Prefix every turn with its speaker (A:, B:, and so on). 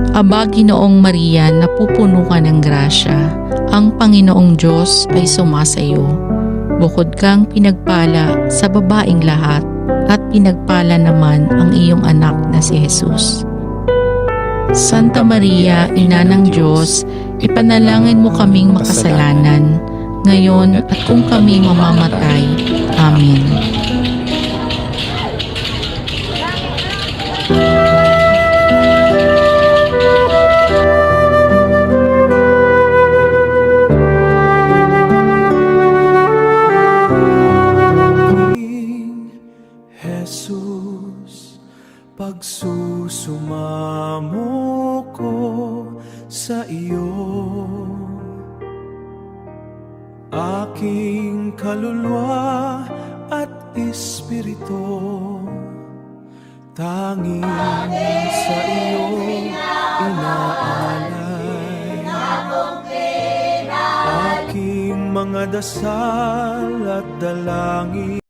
A: Aba, Ginoong Maria, napupuno ka ng grasya, ang Panginoong Diyos ay sumasayo. Bukod kang pinagpala sa babaing lahat, at pinagpala naman ang iyong anak na si Jesus. Santa Maria, Ina ng Diyos, ipanalangin mo kaming makasalanan, ngayon at kung kami mamamatay. Amen.
B: Jesus, pagsusumamo ko sa iyo, aking kaluluwa at espiritu, tanging sa iyo inaalay, aking mga dasal at dalangin.